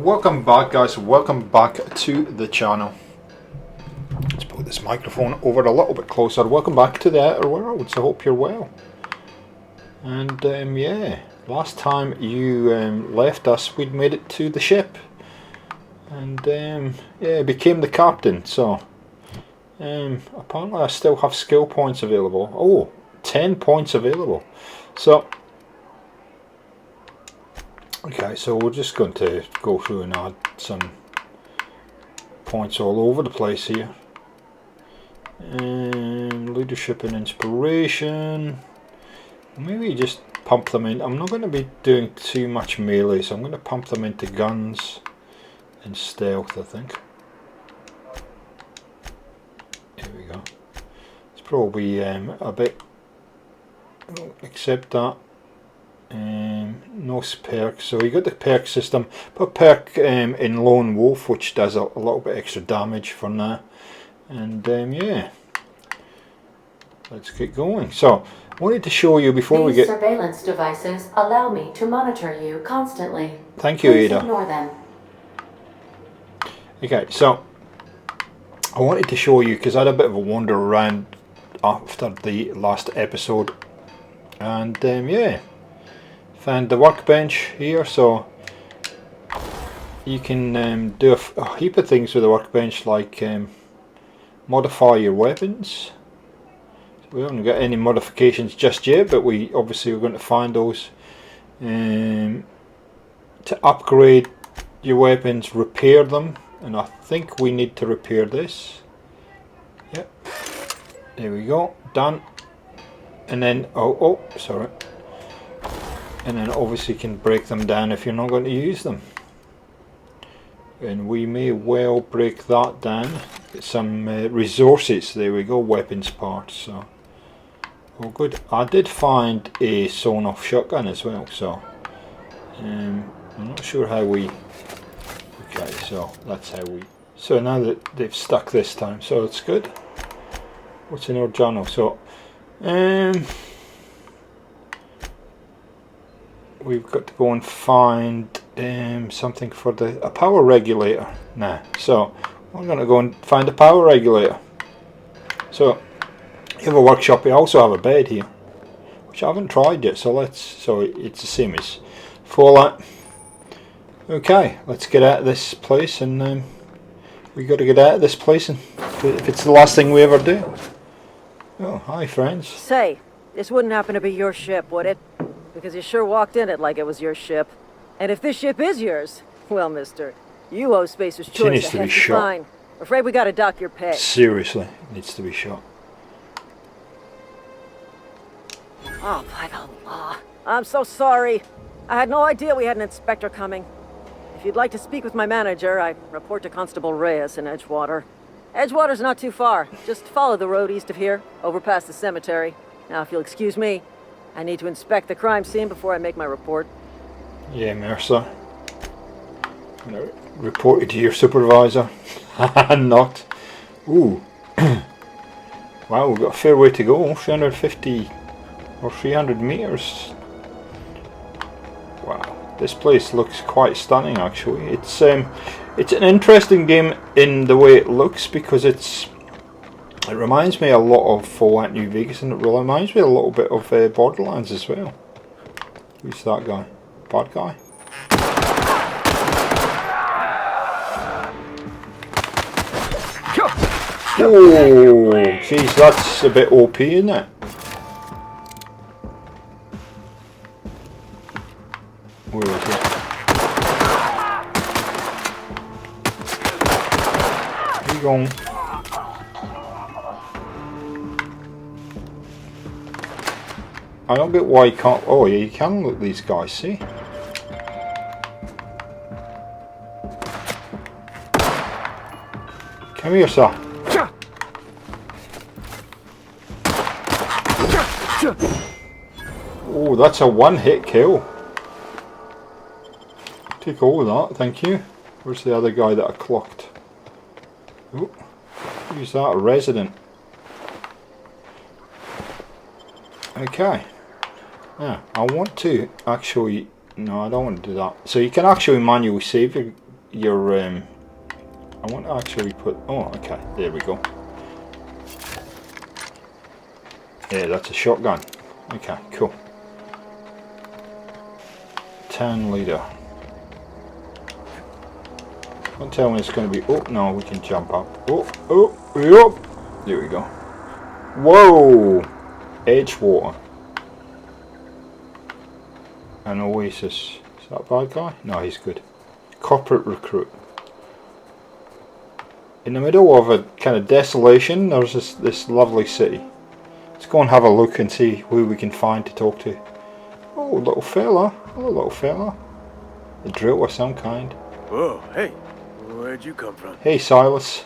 Welcome back, guys. Welcome back to the channel. Let's put this microphone over a little bit closer. Welcome back to the Outer Worlds. I hope you're well. And yeah, last time you left us, we'd made it to the ship, and yeah, became the captain. So apparently I still have skill points available. Oh, 10 points available. So okay, so we're just going to go through and add some points all over the place here. Leadership and inspiration. Maybe just pump them in. I'm not going to be doing too much melee, so I'm going to pump them into guns and stealth, I think. Here we go. It's probably a bit, except that. No perks, so you got the perk system. Put perk in Lone Wolf, which does a little bit extra damage for now. And yeah, let's get going. So I wanted to show you before we get... These surveillance devices allow me to monitor you constantly. Thank you, Please Ada. ignore them. Okay, so I wanted to show you, because I had a bit of a wander around after the last episode, and yeah, found the workbench here. So you can do a heap of things with the workbench, like modify your weapons. So we haven't got any modifications just yet, but we obviously are going to find those. To upgrade your weapons, repair them, and I think we need to repair this. Yep, there we go, done. And then sorry. And then obviously you can break them down if you're not going to use them. And we may well break that down. Get some resources. There we go, weapons parts. So, oh good. I did find a sawn-off shotgun as well. So, I'm not sure how we. Okay, so that's how we. So now that they've stuck this time, so it's good. What's in our journal? So, we've got to go and find something for a power regulator now. So we're going to go and find a power regulator. So you have a workshop. You also have a bed here, which I haven't tried yet. So it's the same as Fallout. Okay, let's get out of this place, and we got to get out of this place, and if it's the last thing we ever do. Oh, hi friends. Say, this wouldn't happen to be your ship, would it? Because you sure walked in it like it was your ship. And if this ship is yours, well, mister, you owe Spacer's Choice a hefty fine. Afraid we gotta dock your pay. Seriously, it needs to be shot. Oh, by the law. I'm so sorry. I had no idea we had an inspector coming. If you'd like to speak with my manager, I report to Constable Reyes in Edgewater. Edgewater's not too far. Just follow the road east of here, over past the cemetery. Now, if you'll excuse me, I need to inspect the crime scene before I make my report. Yeah, Mercer. I'm going to report it to your supervisor. Not. Ooh. Wow, we've got a fair way to go. 350 or 300 meters. Wow. This place looks quite stunning, actually. It's an interesting game in the way it looks, because it reminds me a lot of Fallout New Vegas, and it reminds me a little bit of Borderlands as well. Who's that guy? Bad guy? Oh, jeez, that's a bit OP, isn't it? Where is it? Where you going? I don't get why you can't. Oh yeah, you can look at these guys, see? Come here, sir. Oh, that's a one-hit kill. Take all of that, thank you. Where's the other guy that I clocked? Oh, who's that? A resident. Okay. Now, I want to actually... No, I don't want to do that. So you can actually manually save your your I want to actually put. Oh, okay. There we go. Yeah, that's a shotgun. Okay, cool. 10 litre. Don't tell me it's going to be. Oh no, we can jump up. Oh, yep. There we go. Whoa! Edgewater. An oasis. Is that a bad guy? No, he's good. Corporate recruit. In the middle of a kind of desolation, there's this lovely city. Let's go and have a look and see who we can find to talk to. Oh, little fella. Hello, little fella. A drill of some kind. Whoa, hey. Where'd you come from? Hey, Silas.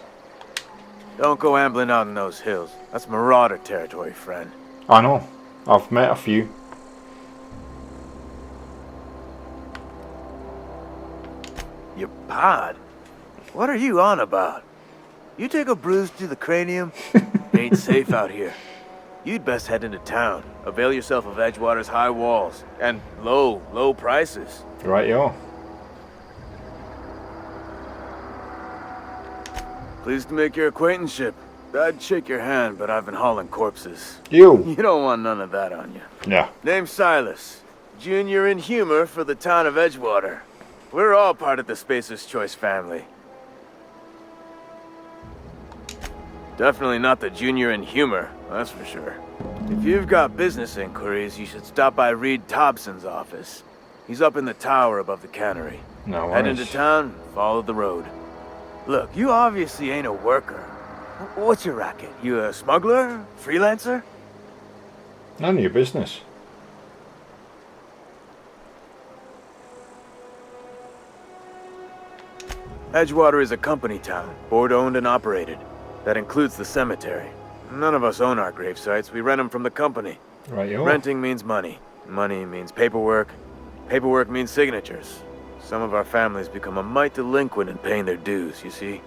Don't go ambling out in those hills. That's marauder territory, friend. I know. I've met a few. Your pod? What are you on about? You take a bruise to the cranium? Ain't safe out here. You'd best head into town. Avail yourself of Edgewater's high walls. And low prices. Right, yo. Pleased to make your acquaintanceship. I'd shake your hand, but I've been hauling corpses. You. You don't want none of that on you. Yeah. Name's Silas. Junior in humor for the town of Edgewater. We're all part of the Spacer's Choice family. Definitely not the junior in humor, that's for sure. If you've got business inquiries, you should stop by Reed Thompson's office. He's up in the tower above the cannery. No Head worries. into town, follow the road. Look, you obviously ain't a worker. What's your racket? You a smuggler? Freelancer? None of your business. Edgewater is a company town, board-owned and operated. That includes the cemetery. None of us own our grave sites, we rent them from the company. Right, yo. Renting means money. Money means paperwork. Paperwork means signatures. Some of our families become a mite delinquent in paying their dues, you see?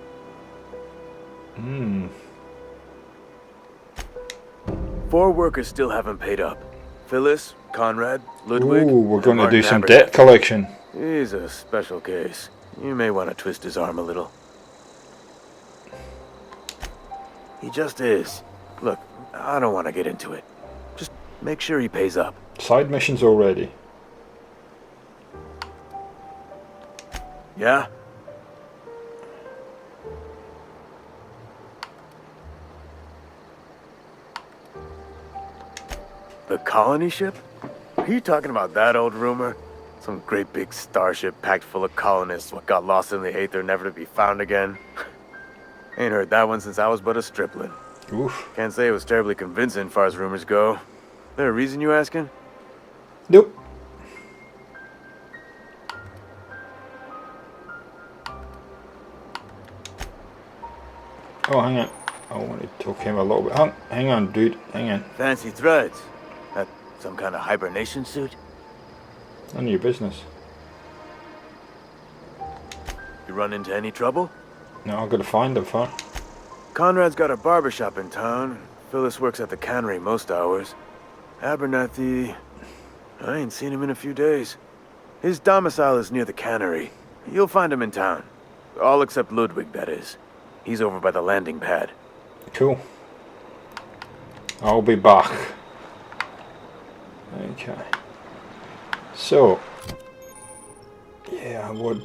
Hmm. 4 workers still haven't paid up. Phyllis, Conrad, Ludwig. Ooh, we're and going to Martin do some Abernathy. debt collection. He's a special case. You may want to twist his arm a little. He just is. Look, I don't want to get into it. Just make sure he pays up. Side missions already. Yeah? The colony ship? Are you talking about that old rumor? Some great big starship packed full of colonists what got lost in the aether never to be found again? Ain't heard that one since I was but a stripling. Oof. Can't say it was terribly convincing far as rumors go. There a reason you asking? Nope. Oh, hang on. I wanted to talk to him a little bit. Hang on, dude. Hang on. Fancy threads. That some kind of hibernation suit? None of your business. You run into any trouble? No, I've got to find him first. Conrad's got a barbershop in town. Phyllis works at the cannery most hours. Abernathy... I ain't seen him in a few days. His domicile is near the cannery. You'll find him in town. All except Ludwig, that is. He's over by the landing pad. Cool. I'll be back. Okay. So, yeah, I would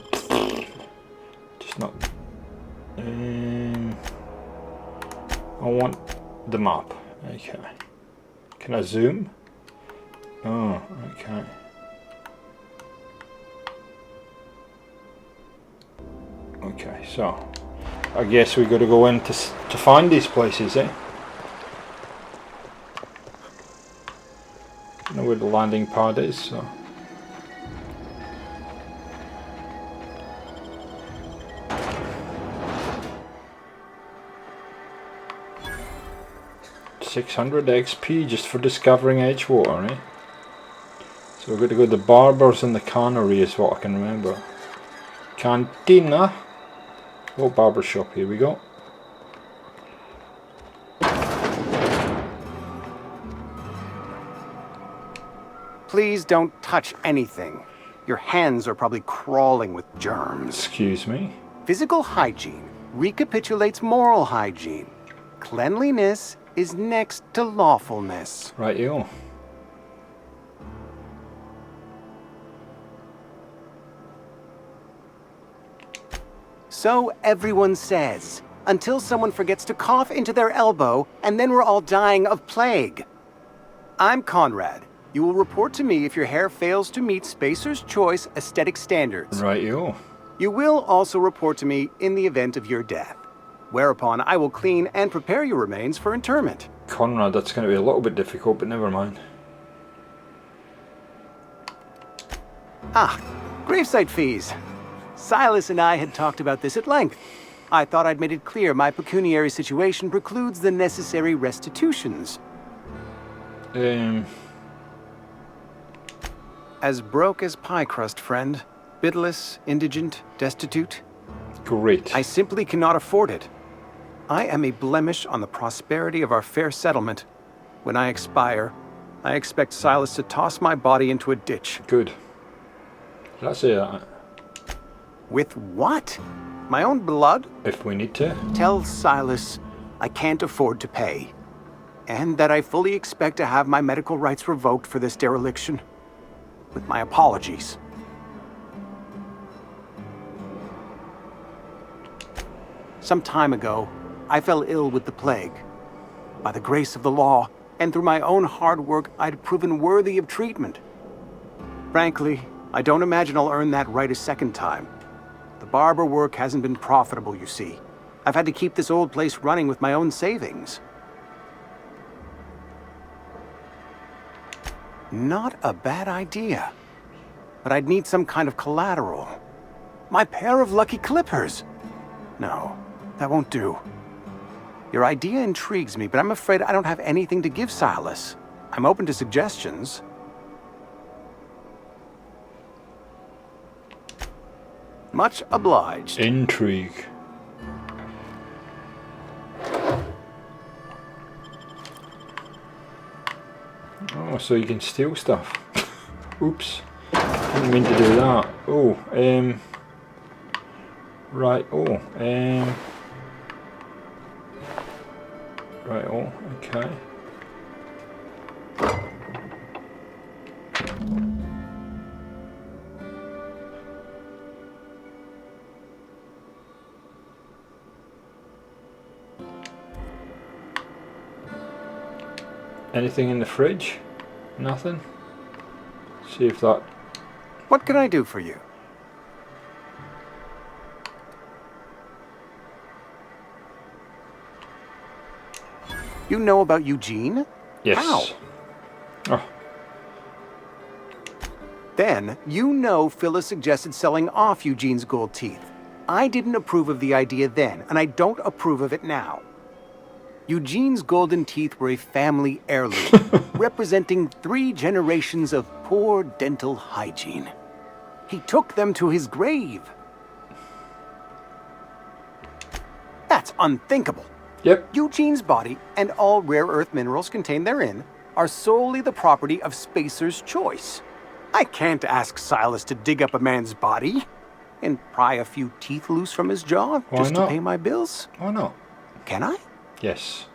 just not. I want the map. Okay. Can I zoom? Oh, okay. Okay, so I guess we got to go in to find these places, eh? I know where the landing pad is, so. $600 XP just for discovering Edgewater, eh? So we're going to go to the barbers and the cannery is what I can remember. Cantina. Oh, barber shop, here we go. Please don't touch anything. Your hands are probably crawling with germs. Excuse me. Physical hygiene recapitulates moral hygiene. Cleanliness is next to lawfulness. Right, you. So everyone says, until someone forgets to cough into their elbow, and then we're all dying of plague. I'm Conrad. You will report to me if your hair fails to meet Spacer's Choice aesthetic standards. Right, you. You will also report to me in the event of your death, whereupon I will clean and prepare your remains for interment. Conrad, that's going to be a little bit difficult, but never mind. Ah, gravesite fees. Silas and I had talked about this at length. I thought I'd made it clear my pecuniary situation precludes the necessary restitutions. As broke as pie crust, friend. Bidless, indigent, destitute. Great. I simply cannot afford it. I am a blemish on the prosperity of our fair settlement. When I expire, I expect Silas to toss my body into a ditch. Good. Did I say that? With what? My own blood? If we need to. Tell Silas I can't afford to pay. And that I fully expect to have my medical rights revoked for this dereliction. With my apologies. Some time ago, I fell ill with the plague. By the grace of the law, and through my own hard work, I'd proven worthy of treatment. Frankly, I don't imagine I'll earn that right a second time. The barber work hasn't been profitable, you see. I've had to keep this old place running with my own savings. Not a bad idea. But I'd need some kind of collateral. My pair of lucky clippers! No, that won't do. Your idea intrigues me, but I'm afraid I don't have anything to give Silas. I'm open to suggestions. Much obliged. Intrigue. Oh, so you can steal stuff. Oops. Didn't mean to do that. Oh, right, right, okay. Anything in the fridge? Nothing? See if that... What can I do for you? You know about Eugene? Yes. How? Oh, Then, you know Phyllis suggested selling off Eugene's gold teeth. I didn't approve of the idea then, and I don't approve of it now. Eugene's golden teeth were a family heirloom, representing 3 generations of poor dental hygiene. He took them to his grave. That's unthinkable. yep. Eugene's body and all rare earth minerals contained therein are solely the property of Spacer's Choice. I can't ask Silas to dig up a man's body and pry a few teeth loose from his jaw Why just not? to pay my bills. Why not? Can I? Yes.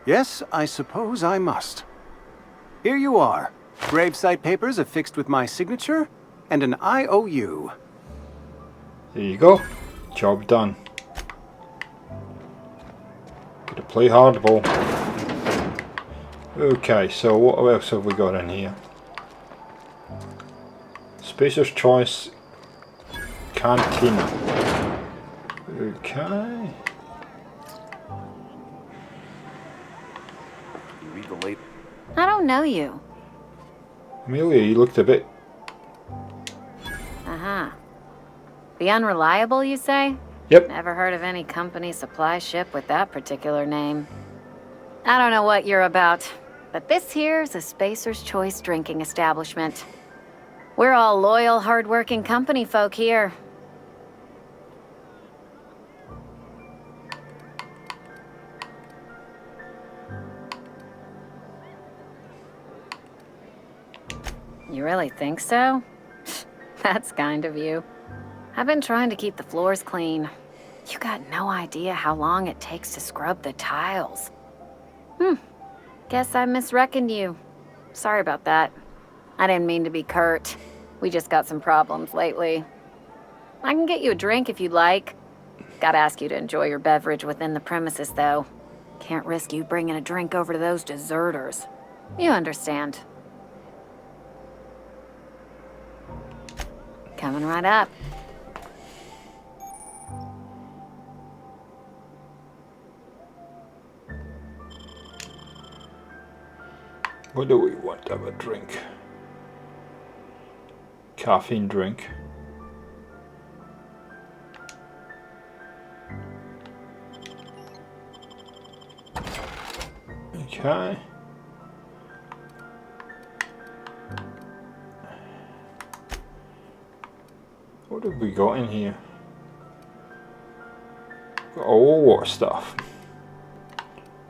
Yes, I suppose I must. Here you are. Gravesite papers affixed with my signature and an IOU. There you go. Job done. Gotta play hardball. Okay, so what else have we got in here? Spacer's Choice Cantina. Okay. You read the label. I don't know you. Emilia, you looked a bit... Uh-huh. The Unreliable, you say? Yep. Never heard of any company supply ship with that particular name. I don't know what you're about, but this here's a Spacer's Choice drinking establishment. We're all loyal, hard-working company folk here. You really think so? That's kind of you. I've been trying to keep the floors clean. You got no idea how long it takes to scrub the tiles. Guess I misreckoned you. Sorry about that. I didn't mean to be curt. We just got some problems lately. I can get you a drink if you'd like. Gotta ask you to enjoy your beverage within the premises, though. Can't risk you bringing a drink over to those deserters. You understand. Coming right up. What do we want to have a drink? Caffeine drink. Okay. What have we got in here? Got a whole lot of stuff.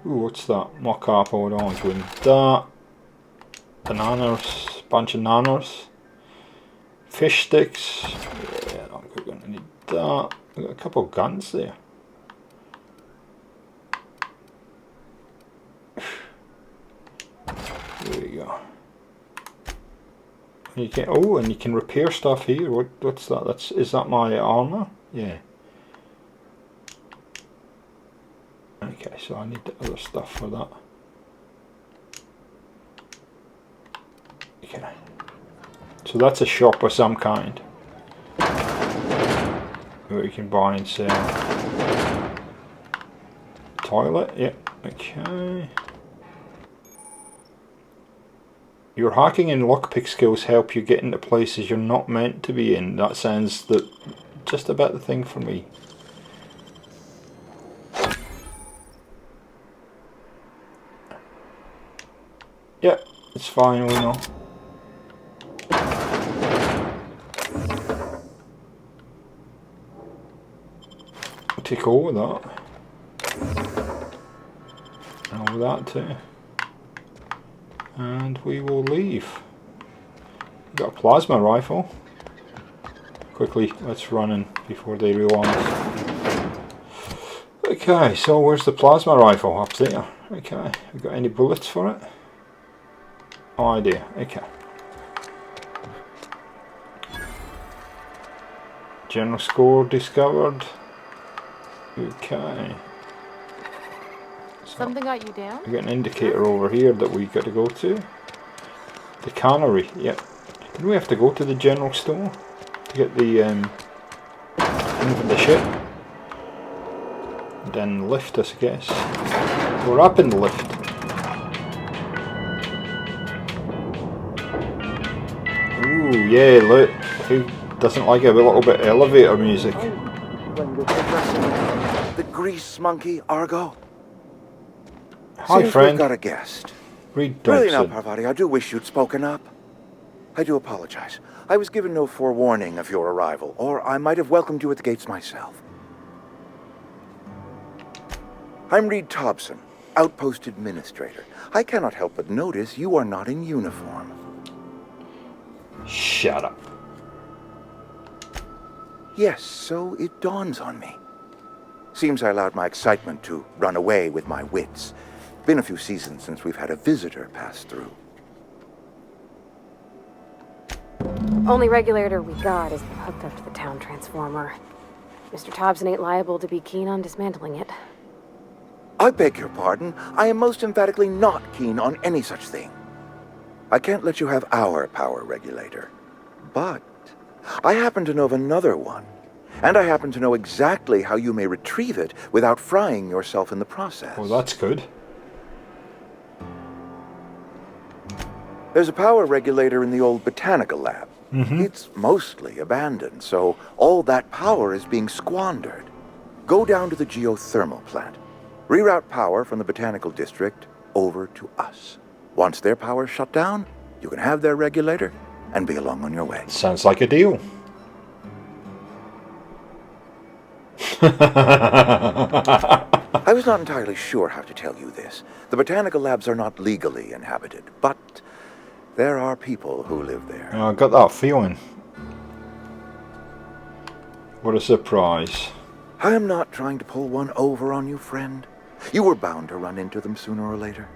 Ooh, what's that? Mock-up, hold on, doing that. Bananas, bunch of nanos. Fish sticks. Yeah, we're gonna need that. We've got a couple of guns there. There we go. You can, oh, and you can repair stuff here. What's that? Is that my armor? Yeah. Okay, so I need the other stuff for that. Okay. So that's a shop of some kind where you can buy and sell. Toilet, yep. Okay. Your hacking and lockpick skills help you get into places you're not meant to be in. That sounds just about the thing for me. Yeah, it's fine, we know. I'll take all of that. And all that too. And we will leave. We've got a plasma rifle. Quickly, let's run in before they realise. Okay, so where's the plasma rifle? Up there. Okay, we got any bullets for it? No idea. Okay. General score discovered. Okay. Something got you down? We got an indicator over here that we got to go to. The cannery, yep. Didn't we have to go to the general store to get the thing for the ship? And then lift us, I guess. We're up in the lift. Ooh, yeah, look. Who doesn't like a little bit of elevator music? The grease monkey, Argo? Hi, Seems friend. We've got a guest. Reed Really now, Dobson. Parvati, I do wish you'd spoken up. I do apologize. I was given no forewarning of your arrival, or I might have welcomed you at the gates myself. I'm Reed Dobson, Outpost Administrator. I cannot help but notice you are not in uniform. Shut up. Yes, so it dawns on me. Seems I allowed my excitement to run away with my wits. Been a few seasons since we've had a visitor pass through. Only regulator we got is hooked up to the town transformer. Mr. Thompson ain't liable to be keen on dismantling it. I beg your pardon. I am most emphatically not keen on any such thing. I can't let you have our power regulator. But I happen to know of another one. And I happen to know exactly how you may retrieve it without frying yourself in the process. Well, that's good. There's a power regulator in the old botanical lab. It's mostly abandoned, so all that power is being squandered. Go down to the geothermal plant. Reroute power from the botanical district over to us. Once their power's shut down, you can have their regulator and be along on your way. Sounds like a deal. I was not entirely sure how to tell you this. The botanical labs are not legally inhabited, but There are people who live there. I got that feeling. What a surprise. I am not trying to pull one over on you, friend. You were bound to run into them sooner or later.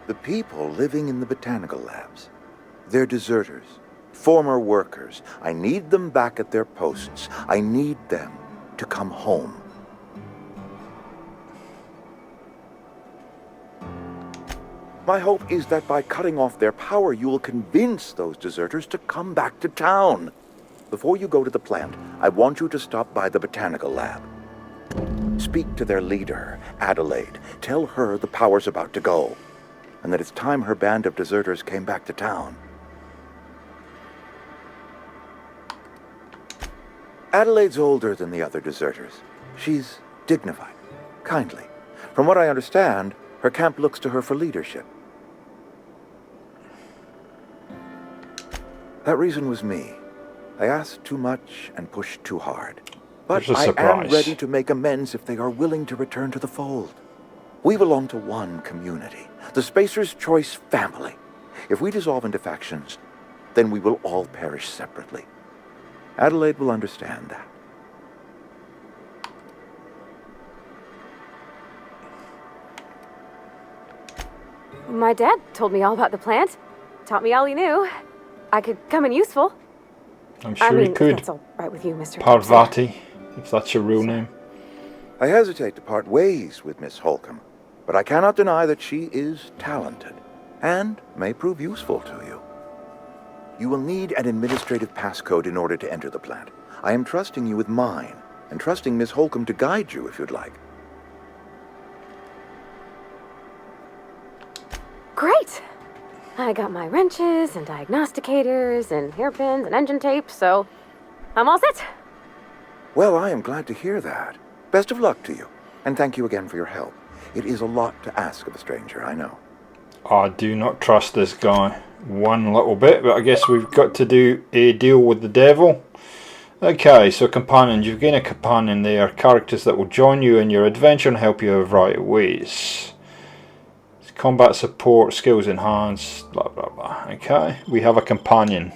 The people living in the botanical labs, they're deserters, former workers. I need them back at their posts. I need them to come home. My hope is that by cutting off their power, you will convince those deserters to come back to town. Before you go to the plant, I want you to stop by the botanical lab. Speak to their leader, Adelaide. Tell her the power's about to go, and that it's time her band of deserters came back to town. Adelaide's older than the other deserters. She's dignified, kindly. From what I understand, her camp looks to her for leadership. That reason was me. I asked too much and pushed too hard. But I am ready to make amends if they are willing to return to the fold. We belong to one community, the Spacer's Choice family. If we dissolve into factions, then we will all perish separately. Adelaide will understand that. My dad told me all about the plant. Taught me all he knew. I could come in useful. I'm sure he could. If that's all right with you, Mr. Parvati, if that's your real name. I hesitate to part ways with Miss Holcomb, but I cannot deny that she is talented and may prove useful to you. You will need an administrative passcode in order to enter the plant. I am trusting you with mine, and trusting Miss Holcomb to guide you if you'd like. Great! I got my wrenches and diagnosticators and hairpins and engine tape, so I'm all set. Well, I am glad to hear that. Best of luck to you, and thank you again for your help. It is a lot to ask of a stranger, I know. I do not trust this guy one little bit, but I guess we've got to do a deal with the devil. Okay, so companions. You've gained a companion. They are characters that will join you in your adventure and help you in a variety of ways. Combat support, skills enhanced, blah blah blah. Okay, we have a companion.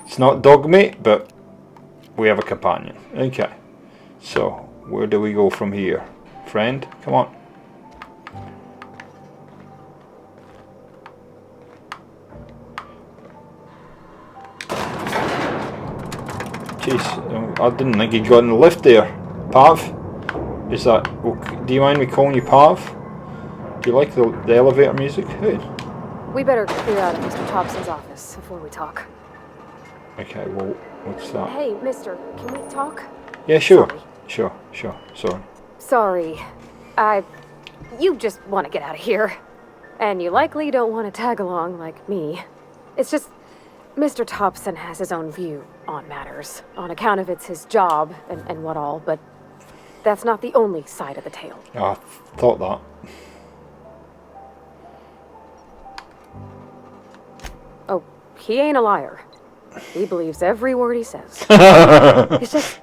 It's not Dogmeat, but we have a companion. Okay, so where do we go from here? Friend, come on. Jeez, I didn't think he'd got in the lift there. Pav? Is that... Do you mind me calling you Pav? Do you like the elevator music? Hey. We better clear out of Mr. Thompson's office before we talk. Okay, well, what's that? Hey, mister, can we talk? Yeah, sure. Sorry. Sure. Sorry. Sorry. You just want to get out of here. And you likely don't want to tag along like me. It's just... Mr. Thompson has his own view on matters, on account of it's his job and what all, but that's not the only side of the tale. I thought that. Oh, he ain't a liar. He believes every word he says. It's just,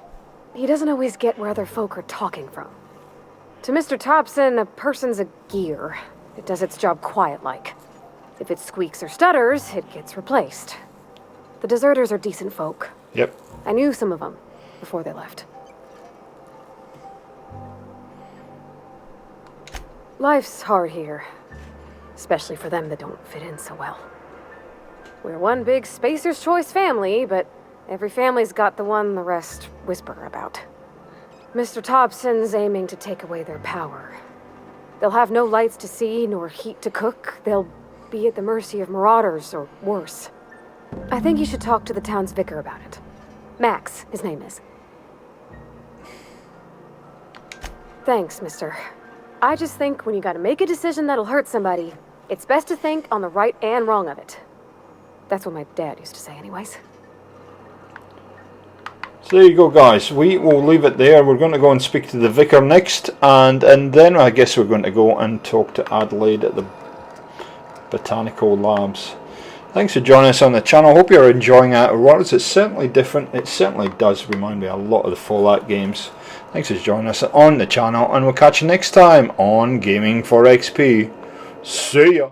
he doesn't always get where other folk are talking from. To Mr. Thompson, a person's a gear. It does its job quiet-like. If it squeaks or stutters, it gets replaced. The deserters are decent folk. Yep. I knew some of them before they left. Life's hard here, especially for them that don't fit in so well. We're one big Spacer's Choice family, but every family's got the one the rest whisper about. Mr. Thompson's aiming to take away their power. They'll have no lights to see, nor heat to cook. They'll be at the mercy of marauders, or worse. I think you should talk to the town's vicar about it. Max, his name is. Thanks, mister. I just think when you gotta make a decision that'll hurt somebody, it's best to think on the right and wrong of it. That's what my dad used to say anyways. So there you go, guys. We will leave it there. We're going to go and speak to the vicar next, and then I guess we're going to go and talk to Adelaide at the Botanical Labs. Thanks for joining us on the channel. Hope you're enjoying Outer Worlds. It's certainly different. It certainly does remind me a lot of the Fallout games. Thanks for joining us on the channel, and we'll catch you next time on Gaming for XP. See ya!